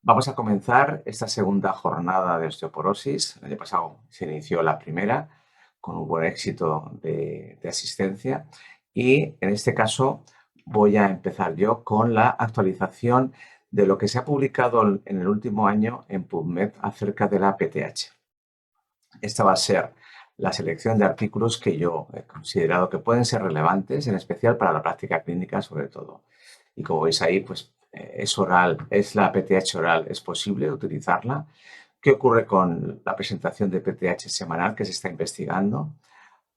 Vamos a comenzar esta segunda jornada de osteoporosis. El año pasado se inició la primera con un buen éxito de asistencia y en este caso voy a empezar yo con la actualización de lo que se ha publicado en el último año en PubMed acerca de la PTH. Esta va a ser la selección de artículos que yo he considerado que pueden ser relevantes, en especial para la práctica clínica sobre todo. Y como veis ahí, pues es oral, es la PTH oral, es posible utilizarla. ¿Qué ocurre con la presentación de PTH semanal que se está investigando?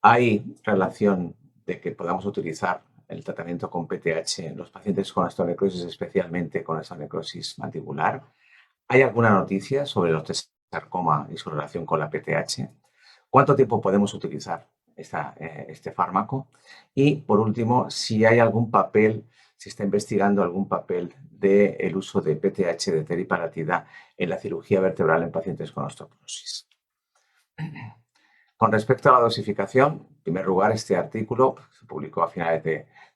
¿Hay relación de que podamos utilizar el tratamiento con PTH en los pacientes con osteonecrosis, especialmente con osteonecrosis mandibular? ¿Hay alguna noticia sobre los sarcoma y su relación con la PTH? ¿Cuánto tiempo podemos utilizar este fármaco? Y, por último, si hay algún papel, si está investigando algún papel del uso de PTH de teriparatida en la cirugía vertebral en pacientes con osteoporosis. Con respecto a la dosificación, en primer lugar, este artículo se publicó a finales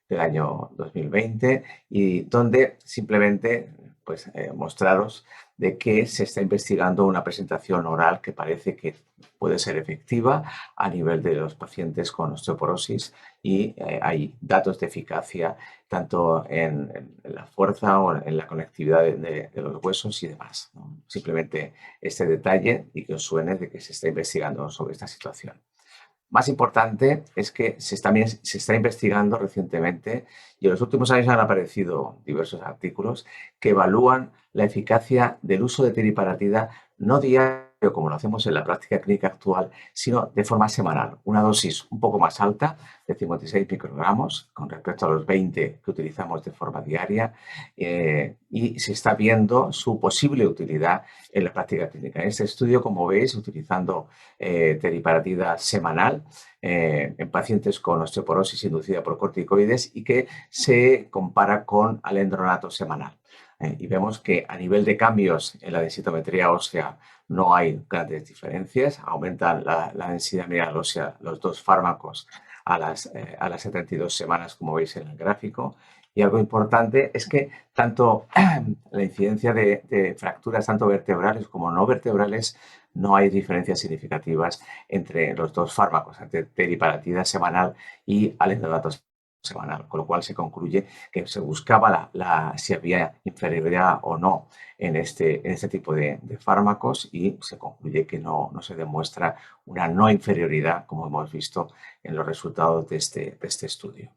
del año 2020 y donde simplemente mostraros de que se está investigando una presentación oral que parece que puede ser efectiva a nivel de los pacientes con osteoporosis y hay datos de eficacia tanto en la fuerza o en la conectividad de los huesos y demás, ¿no? Simplemente este detalle y que os suene de que se está investigando sobre esta situación. Más importante es que también se está investigando recientemente y en los últimos años han aparecido diversos artículos que evalúan la eficacia del uso de teriparatida no diario como lo hacemos en la práctica clínica actual, sino de forma semanal. Una dosis un poco más alta de 56 microgramos con respecto a los 20 que utilizamos de forma diaria y se está viendo su posible utilidad en la práctica clínica. En este estudio, como veis, utilizando teriparatida semanal en pacientes con osteoporosis inducida por corticoides y que se compara con alendronato semanal. Y vemos que a nivel de cambios en la densitometría ósea no hay grandes diferencias, aumentan la densidad mineral ósea los dos fármacos a las 72 semanas, como veis en el gráfico. Y algo importante es que tanto la incidencia de fracturas, tanto vertebrales como no vertebrales, no hay diferencias significativas entre los dos fármacos, entre teriparatida semanal y alendronato semanal, con lo cual se concluye que se buscaba si había inferioridad o no en este tipo de fármacos y se concluye que no se demuestra una no inferioridad, como hemos visto en los resultados de este estudio.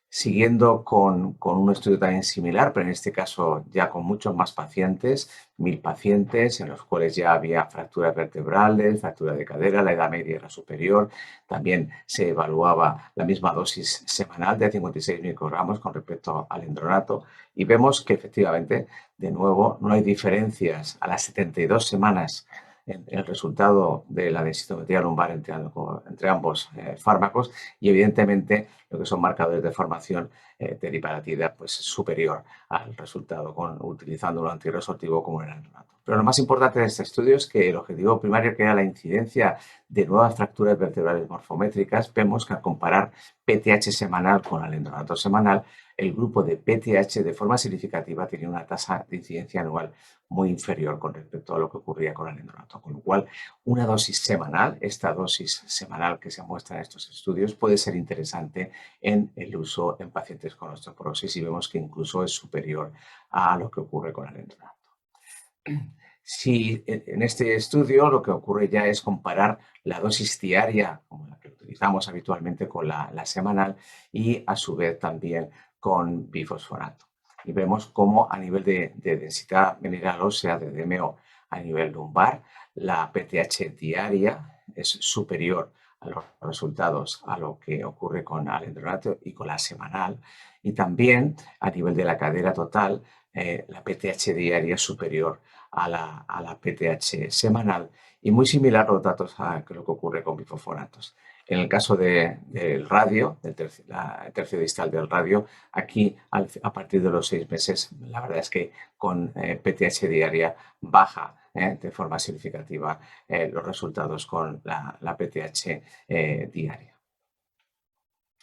Siguiendo con un estudio también similar, pero en este caso ya con muchos más pacientes, 1000 pacientes en los cuales ya había fracturas vertebrales, fractura de cadera, la edad media era superior. También se evaluaba la misma dosis semanal de 56 microgramos con respecto al endronato y vemos que efectivamente, de nuevo, no hay diferencias a las 72 semanas en el resultado de la densitometría lumbar entre ambos fármacos y evidentemente lo que son marcadores de formación teriparatida pues superior al resultado utilizando un antirresortivo como el alendronato. Pero lo más importante de este estudio es que el objetivo primario, que era la incidencia de nuevas fracturas vertebrales morfométricas, vemos que al comparar PTH semanal con alendronato semanal, el grupo de PTH de forma significativa tenía una tasa de incidencia anual muy inferior con respecto a lo que ocurría con el alendronato, con lo cual una dosis semanal, esta dosis semanal que se muestra en estos estudios, puede ser interesante en el uso en pacientes con osteoporosis y vemos que incluso es superior a lo que ocurre con el alendronato. Si en este estudio lo que ocurre ya es comparar la dosis diaria, como la que utilizamos habitualmente, con la semanal y a su vez también con bifosfonato. Y vemos cómo a nivel de densidad mineral ósea de DMO a nivel lumbar, la PTH diaria es superior a los resultados a lo que ocurre con alendronato y con la semanal. Y también a nivel de la cadera total, la PTH diaria es superior a la PTH semanal y muy similar los datos a lo que ocurre con bifosfonatos. En el caso del radio, el tercio distal del radio, aquí a partir de los 6 meses, la verdad es que con PTH diaria baja de forma significativa los resultados con la PTH diaria.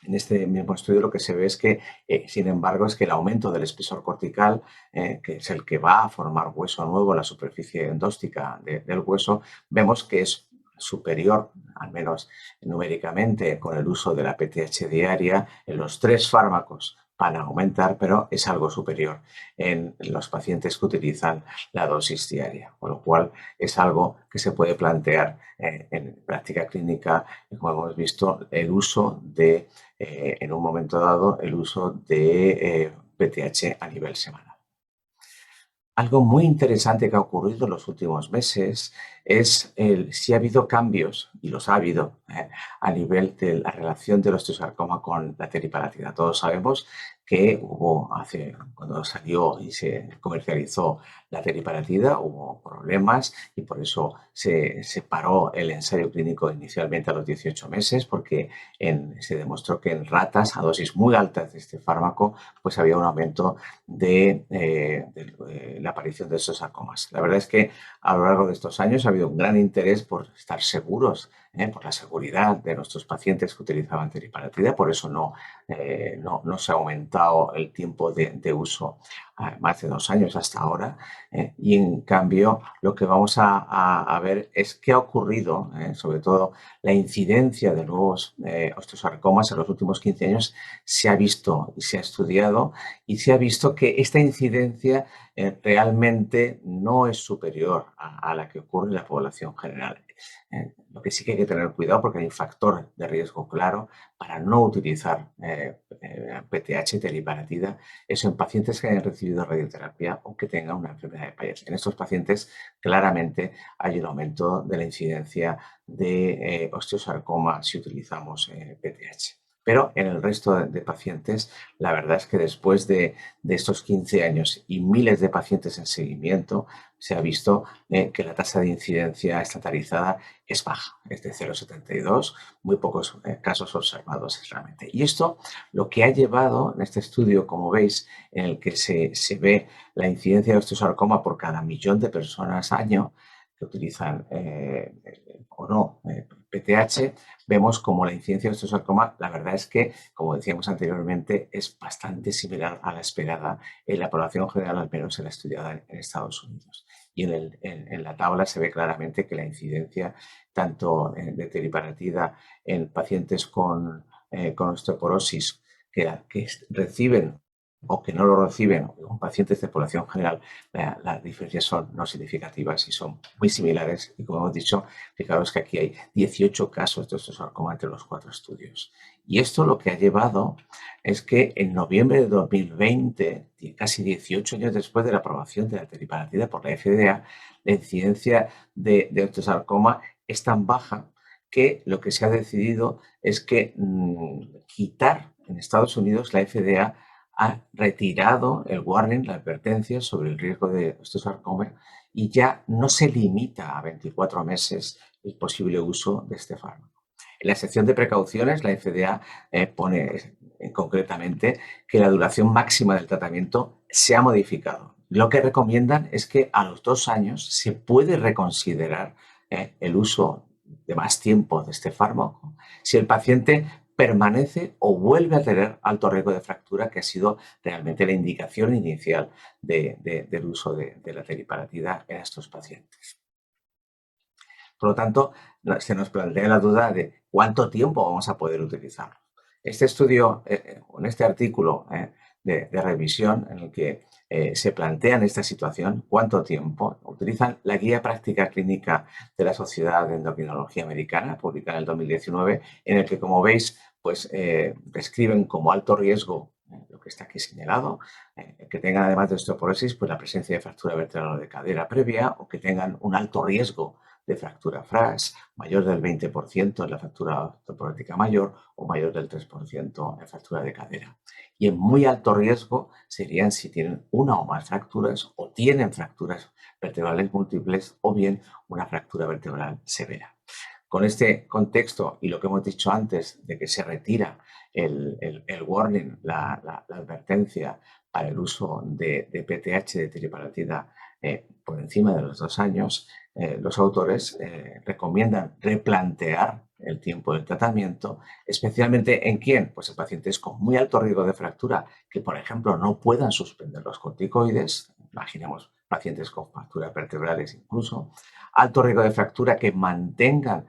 En este mismo estudio lo que se ve es que, sin embargo, es que el aumento del espesor cortical, que es el que va a formar hueso nuevo en la superficie endóstica del hueso, vemos que es superior, al menos numéricamente, con el uso de la PTH diaria. En los 3 fármacos van a aumentar, pero es algo superior en los pacientes que utilizan la dosis diaria, con lo cual es algo que se puede plantear en práctica clínica, como hemos visto, el uso de en un momento dado el uso de PTH a nivel semanal. Algo muy interesante que ha ocurrido en los últimos meses es si ha habido cambios, y los ha habido, a nivel de la relación del osteosarcoma con la teriparatida. Todos sabemos que cuando salió y se comercializó la teriparatida, hubo problemas y por eso se paró el ensayo clínico inicialmente a los 18 meses, porque se demostró que en ratas a dosis muy altas de este fármaco pues había un aumento de la aparición de estos sarcomas. La verdad es que a lo largo de estos años ha habido un gran interés por estar seguros, por la seguridad de nuestros pacientes que utilizaban teriparatida, por eso no se ha aumentado el tiempo de uso más de 2 años hasta ahora. Y en cambio lo que vamos a ver es qué ha ocurrido, sobre todo la incidencia de nuevos osteosarcomas en los últimos 15 años se ha visto y se ha estudiado y se ha visto que esta incidencia realmente no es superior a la que ocurre en la población general. Lo que sí que hay que tener cuidado porque hay un factor de riesgo claro para no utilizar PTH, teriparatida, eso en pacientes que hayan recibido radioterapia o que tengan una enfermedad de Payet. En estos pacientes claramente hay un aumento de la incidencia de osteosarcoma si utilizamos PTH. Pero en el resto de pacientes, la verdad es que después de estos 15 años y miles de pacientes en seguimiento, se ha visto que la tasa de incidencia estandarizada es baja, es de 0,72, muy pocos casos observados realmente. Y esto lo que ha llevado en este estudio, como veis, en el que se ve la incidencia de osteosarcoma por cada millón de personas año que utilizan o no PTH, vemos como la incidencia de osteosarcoma, la verdad es que, como decíamos anteriormente, es bastante similar a la esperada en la población general, al menos en la estudiada en Estados Unidos. Y en la tabla se ve claramente que la incidencia tanto de teriparatida en pacientes con osteoporosis que reciben o que no lo reciben, o pacientes de población general, las diferencias son no significativas y son muy similares. Y como hemos dicho, fijaros que aquí hay 18 casos de osteosarcoma entre los 4 estudios. Y esto lo que ha llevado es que en noviembre de 2020, casi 18 años después de la aprobación de la teriparatida por la FDA, la incidencia de osteosarcoma es tan baja que lo que se ha decidido es que quitar en Estados Unidos la FDA ha retirado el warning, la advertencia sobre el riesgo de osteosarcoma y ya no se limita a 24 meses el posible uso de este fármaco. En la sección de precauciones, la FDA pone concretamente que la duración máxima del tratamiento se ha modificado. Lo que recomiendan es que a los 2 años se puede reconsiderar el uso de más tiempo de este fármaco si el paciente permanece o vuelve a tener alto riesgo de fractura, que ha sido realmente la indicación inicial del uso de la teriparatida en estos pacientes. Por lo tanto, se nos plantea la duda de cuánto tiempo vamos a poder utilizarlo. Este estudio, con este artículo de revisión en el que se plantean esta situación, cuánto tiempo, utilizan la guía práctica clínica de la Sociedad de Endocrinología Americana, publicada en el 2019, en el que, como veis, pues describen como alto riesgo lo que está aquí señalado, que tengan además de osteoporosis, pues la presencia de fractura vertebral o de cadera previa o que tengan un alto riesgo de fractura FRAS, mayor del 20% en la fractura ortoporótica mayor o mayor del 3% en fractura de cadera. Y en muy alto riesgo serían si tienen una o más fracturas o tienen fracturas vertebrales múltiples o bien una fractura vertebral severa. Con este contexto y lo que hemos dicho antes de que se retira el warning, la advertencia para el uso de PTH de teriparatida por encima de los 2 años, los autores recomiendan replantear el tiempo del tratamiento, especialmente ¿en quién? Pues en pacientes con muy alto riesgo de fractura, que por ejemplo no puedan suspender los corticoides, imaginemos pacientes con fracturas vertebrales incluso, alto riesgo de fractura que mantengan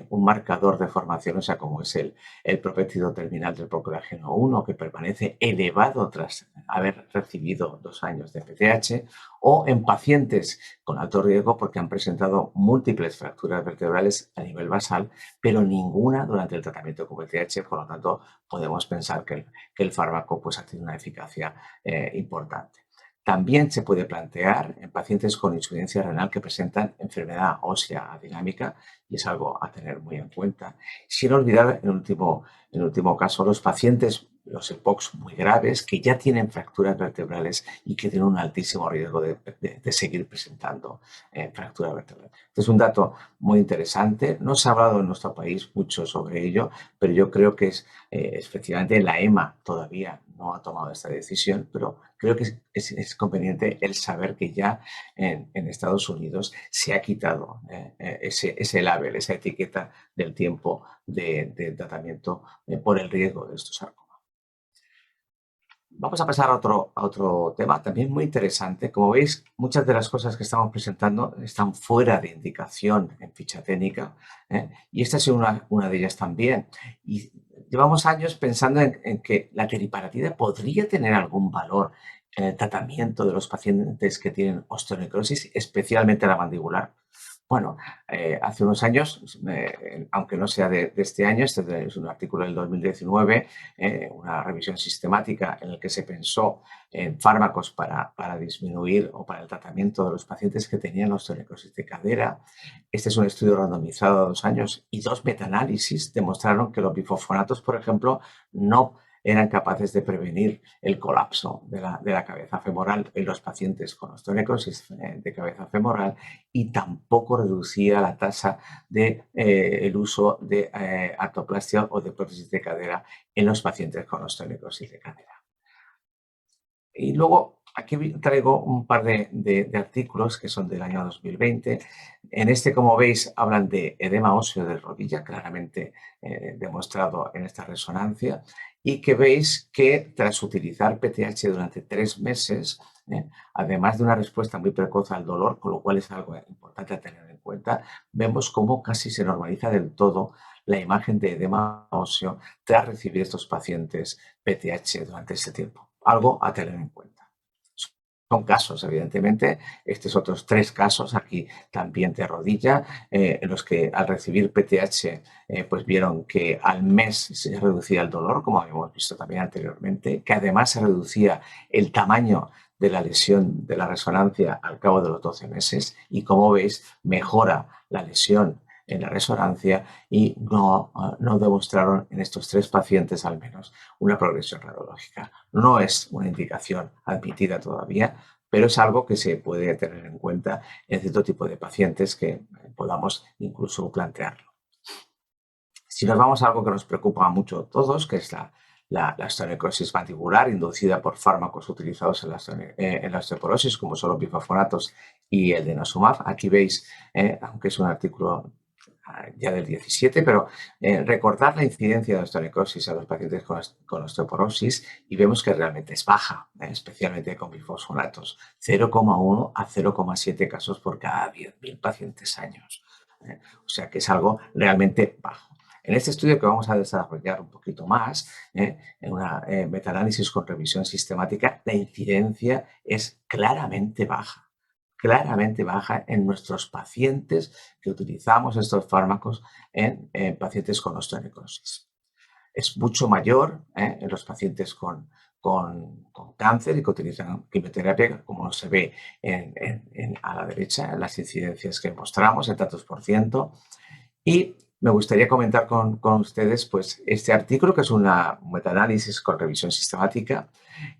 un marcador de formación, o sea, como es el propéptido terminal del procolágeno 1, que permanece elevado tras haber recibido 2 años de PTH, o en pacientes con alto riesgo porque han presentado múltiples fracturas vertebrales a nivel basal, pero ninguna durante el tratamiento con PTH, por lo tanto, podemos pensar que el fármaco pues, ha tenido una eficacia importante. También se puede plantear en pacientes con insuficiencia renal que presentan enfermedad ósea adinámica y es algo a tener muy en cuenta. Sin olvidar, en último caso, los pacientes, los EPOCs muy graves, que ya tienen fracturas vertebrales y que tienen un altísimo riesgo de seguir presentando fractura vertebral. Este es un dato muy interesante. No se ha hablado en nuestro país mucho sobre ello, pero yo creo que efectivamente la EMA todavía no ha tomado esta decisión, pero creo que es conveniente el saber que ya en Estados Unidos se ha quitado ese label, esa etiqueta del tiempo de tratamiento por el riesgo de estos sarcomas. Vamos a pasar a otro tema también muy interesante. Como veis, muchas de las cosas que estamos presentando están fuera de indicación en ficha técnica, y esta es una de ellas también. Y llevamos años pensando en que la teriparatida podría tener algún valor en el tratamiento de los pacientes que tienen osteonecrosis, especialmente la mandibular. Bueno, hace unos años, aunque no sea de este año, este es un artículo del 2019, una revisión sistemática en la que se pensó en fármacos para disminuir o para el tratamiento de los pacientes que tenían osteonecrosis de cadera. Este es un estudio randomizado de 2 años y 2 metaanálisis demostraron que los bifosfonatos, por ejemplo, no eran capaces de prevenir el colapso de la cabeza femoral en los pacientes con osteonecrosis de cabeza femoral y tampoco reducía la tasa de el uso de artroplastia o de prótesis de cadera en los pacientes con osteonecrosis de cadera. Y luego aquí traigo un par de artículos que son del año 2020. En este, como veis, hablan de edema óseo de rodilla, claramente demostrado en esta resonancia, y que veis que tras utilizar PTH durante 3 meses, además de una respuesta muy precoz al dolor, con lo cual es algo importante a tener en cuenta, vemos cómo casi se normaliza del todo la imagen de edema óseo tras recibir estos pacientes PTH durante este tiempo. Algo a tener en cuenta. Son casos, evidentemente, estos otros 3 casos aquí también de rodilla, en los que al recibir PTH pues vieron que al mes se reducía el dolor, como habíamos visto también anteriormente, que además se reducía el tamaño de la lesión de la resonancia al cabo de los 12 meses y, como veis, mejora la lesión en la resonancia y no demostraron en estos 3 pacientes al menos una progresión radiológica. No es una indicación admitida todavía, pero es algo que se puede tener en cuenta en cierto tipo de pacientes que podamos incluso plantearlo. Si nos vamos a algo que nos preocupa mucho a todos, que es la osteonecrosis mandibular inducida por fármacos utilizados en la osteoporosis, como son los bifosfonatos y el denosumab. Aquí veis, aunque es un artículo ya del 17, pero recordar la incidencia de osteonecrosis a los pacientes con osteoporosis y vemos que realmente es baja, especialmente con bifosfonatos, 0,1 a 0,7 casos por cada 10.000 pacientes años. O sea que es algo realmente bajo. En este estudio que vamos a desarrollar un poquito más, en una metaanálisis con revisión sistemática, la incidencia es claramente baja en nuestros pacientes que utilizamos estos fármacos en pacientes con osteonecrosis. Es mucho mayor en los pacientes con cáncer y que utilizan quimioterapia, como se ve a la derecha, en las incidencias que mostramos, en tantos por ciento. Y me gustaría comentar con ustedes pues, este artículo, que es un metaanálisis con revisión sistemática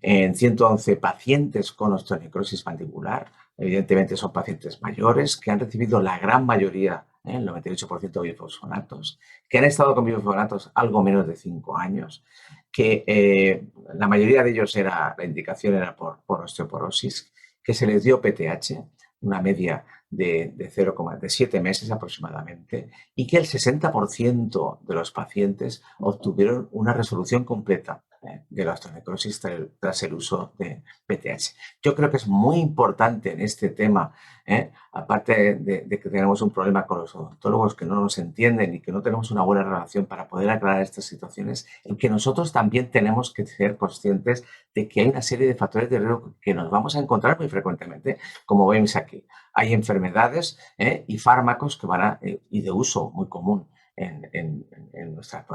en 111 pacientes con osteonecrosis mandibular. Evidentemente son pacientes mayores que han recibido la gran mayoría, el 98% de bifosfonatos, que han estado con bifosfonatos algo menos de 5 años, que la mayoría de ellos la indicación era por osteoporosis, que se les dio PTH, una media de 7 meses aproximadamente, y que el 60% de los pacientes obtuvieron una resolución completa de la osteonecrosis tras el uso de PTH. Yo creo que es muy importante en este tema, aparte de que tenemos un problema con los odontólogos que no nos entienden y que no tenemos una buena relación para poder aclarar estas situaciones, en que nosotros también tenemos que ser conscientes de que hay una serie de factores de riesgo que nos vamos a encontrar muy frecuentemente, como vemos aquí. Hay enfermedades y fármacos que y de uso muy común en nuestras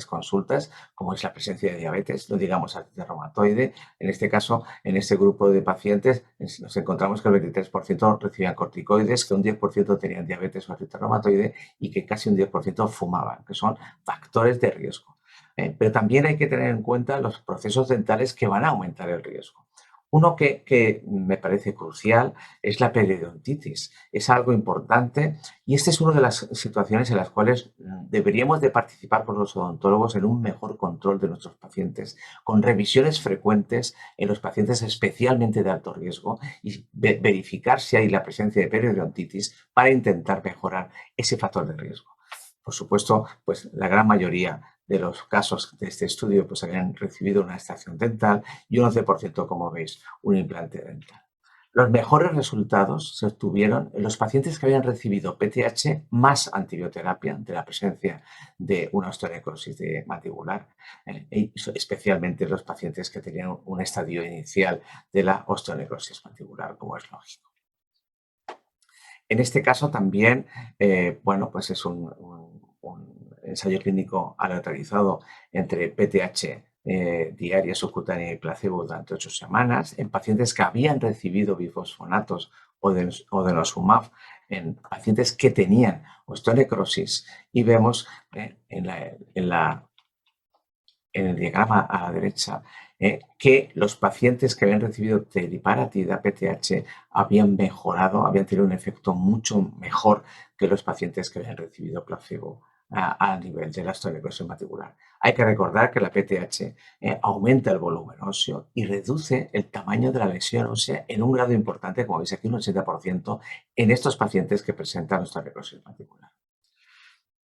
consultas, como es la presencia de diabetes, no digamos artritis reumatoide. En este caso, en este grupo de pacientes, nos encontramos que el 23% recibían corticoides, que un 10% tenían diabetes o artritis reumatoide y que casi un 10% fumaban, que son factores de riesgo. Pero también hay que tener en cuenta los procesos dentales que van a aumentar el riesgo. Uno que me parece crucial es la periodontitis. Es algo importante y esta es una de las situaciones en las cuales deberíamos de participar con los odontólogos en un mejor control de nuestros pacientes, con revisiones frecuentes en los pacientes especialmente de alto riesgo y verificar si hay la presencia de periodontitis para intentar mejorar ese factor de riesgo. Por supuesto, pues la gran mayoría de los casos de este estudio pues habían recibido una extracción dental y un 11%, como veis, un implante dental. Los mejores resultados se obtuvieron en los pacientes que habían recibido PTH más antibioterapia de la presencia de una osteonecrosis mandibular, y especialmente los pacientes que tenían un estadio inicial de la osteonecrosis mandibular, como es lógico. En este caso también, bueno, pues es un ensayo clínico aleatorizado entre PTH diaria subcutánea y placebo durante 8 semanas en pacientes que habían recibido bifosfonatos o denosumab, en pacientes que tenían osteonecrosis, y vemos en el diagrama a la derecha que los pacientes que habían recibido teriparatida PTH habían mejorado, habían tenido un efecto mucho mejor que los pacientes que habían recibido placebo a nivel de la osteonecrosis mandibular. Hay que recordar que la PTH aumenta el volumen óseo y reduce el tamaño de la lesión ósea en un grado importante, como veis aquí, un 80%, en estos pacientes que presentan osteonecrosis mandibular.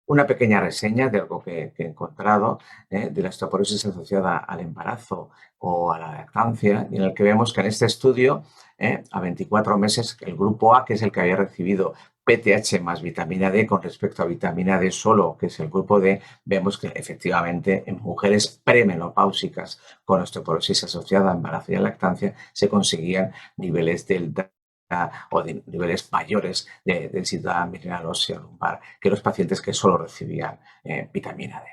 Una pequeña reseña de algo que he encontrado de la osteoporosis asociada al embarazo o a la lactancia, en el que vemos que en este estudio, a 24 meses, el grupo A, que es el que había recibido PTH más vitamina D con respecto a vitamina D solo, que es el grupo D, vemos que efectivamente en mujeres premenopáusicas con osteoporosis asociada a embarazo y a lactancia se conseguían niveles del o de niveles mayores de densidad mineral ósea lumbar que los pacientes que solo recibían vitamina D.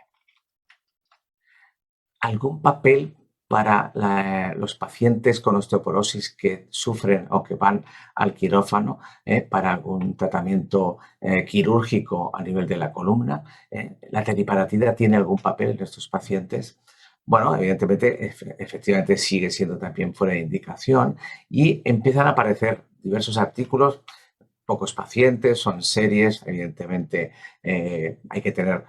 ¿Algún papel para los pacientes con osteoporosis que sufren o que van al quirófano para algún tratamiento quirúrgico a nivel de la columna? ¿La teriparatida tiene algún papel en estos pacientes? Bueno, evidentemente, efectivamente sigue siendo también fuera de indicación y empiezan a aparecer diversos artículos, pocos pacientes, son series, evidentemente hay que tener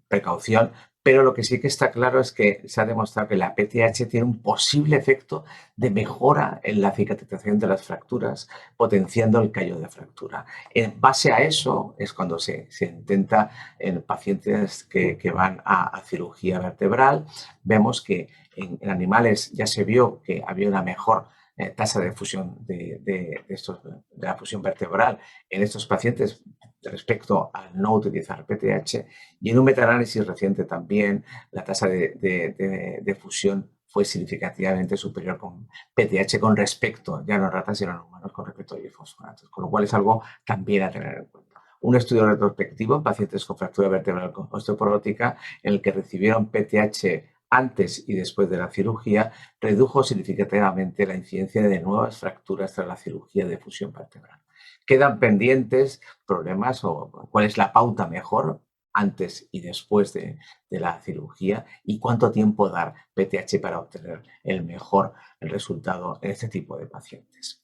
precaución, pero lo que sí que está claro es que se ha demostrado que la PTH tiene un posible efecto de mejora en la cicatrización de las fracturas, potenciando el callo de fractura. En base a eso es cuando se intenta en pacientes que van a cirugía vertebral, vemos que en animales ya se vio que había una mejor tasa de fusión de la fusión vertebral en estos pacientes respecto a no utilizar PTH, y en un metaanálisis reciente también la tasa de fusión fue significativamente superior con PTH con respecto, ya no en ratas sino en humanos, con respecto a bifosfonatos, con lo cual es algo también a tener en cuenta. Un estudio retrospectivo en pacientes con fractura vertebral con osteoporótica en el que recibieron PTH antes y después de la cirugía, redujo significativamente la incidencia de nuevas fracturas tras la cirugía de fusión vertebral. Quedan pendientes problemas o cuál es la pauta mejor antes y después de la cirugía y cuánto tiempo dar PTH para obtener el mejor resultado en este tipo de pacientes.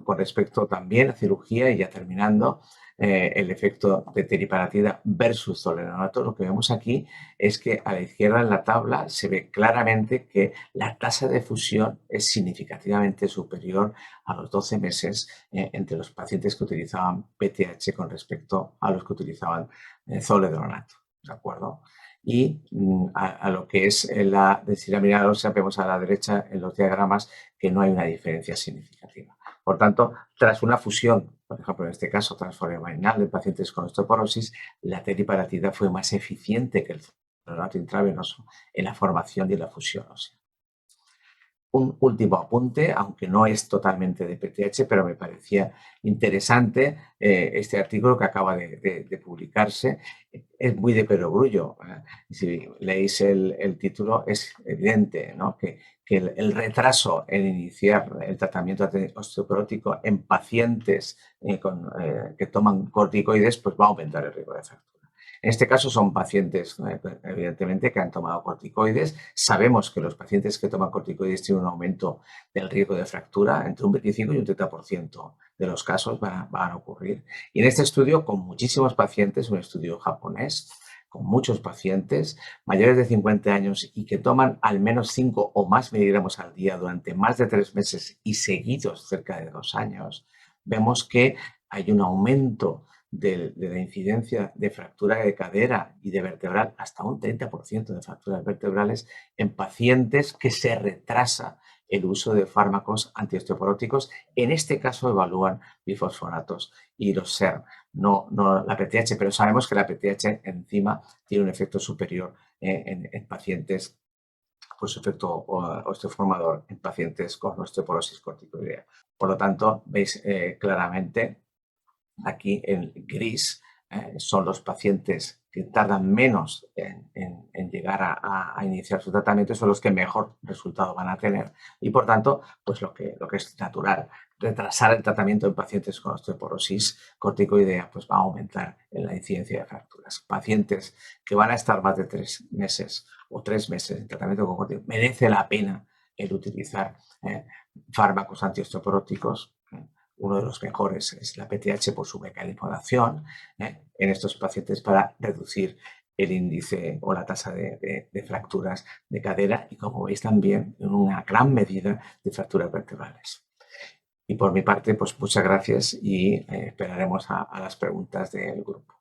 Con respecto también a cirugía, y ya terminando, el efecto de teriparatida versus zoledronato, lo que vemos aquí es que a la izquierda en la tabla se ve claramente que la tasa de fusión es significativamente superior a los 12 meses entre los pacientes que utilizaban PTH con respecto a los que utilizaban zoledronato, ¿de acuerdo? Y a lo que es la densidad mineral ósea, vemos a la derecha en los diagramas que no hay una diferencia significativa. Por tanto, tras una fusión, por ejemplo, en este caso transforaminal de pacientes con osteoporosis, la teriparatida fue más eficiente que el zoledronato intravenoso en la formación y la fusión ósea. Un último apunte, aunque no es totalmente de PTH, pero me parecía interesante este artículo que acaba de publicarse. Es muy de perogrullo. Si leéis el título, es evidente, ¿no? que el retraso en iniciar el tratamiento osteoporótico en pacientes que toman corticoides pues va a aumentar el riesgo de fractura. En este caso son pacientes, evidentemente, que han tomado corticoides. Sabemos que los pacientes que toman corticoides tienen un aumento del riesgo de fractura entre un 25 y un 30% de los casos van a ocurrir. Y en este estudio, con muchísimos pacientes, un estudio japonés, con muchos pacientes mayores de 50 años y que toman al menos 5 o más miligramos al día durante más de 3 meses y seguidos cerca de 2 años, vemos que hay un aumento de la incidencia de fractura de cadera y de vertebral, hasta un 30% de fracturas vertebrales en pacientes que se retrasa el uso de fármacos antiosteoporóticos. En este caso evalúan bifosfonatos y los SERM, no la PTH, pero sabemos que la PTH encima tiene un efecto superior en pacientes, pues su efecto osteoformador en pacientes con osteoporosis corticoidea. Por lo tanto, veis claramente aquí en gris son los pacientes que tardan menos en llegar a iniciar su tratamiento, son los que mejor resultado van a tener y, por tanto, pues lo que es natural, retrasar el tratamiento en pacientes con osteoporosis corticoidea pues va a aumentar en la incidencia de fracturas. Pacientes que van a estar más de 3 meses o 3 meses en tratamiento con corticoides, merece la pena el utilizar fármacos antiosteoporóticos. Uno de los mejores es la PTH por su mecanismo de acción en estos pacientes para reducir el índice o la tasa de fracturas de cadera y, como veis, también en una gran medida de fracturas vertebrales. Y por mi parte, pues muchas gracias y esperaremos a las preguntas del grupo.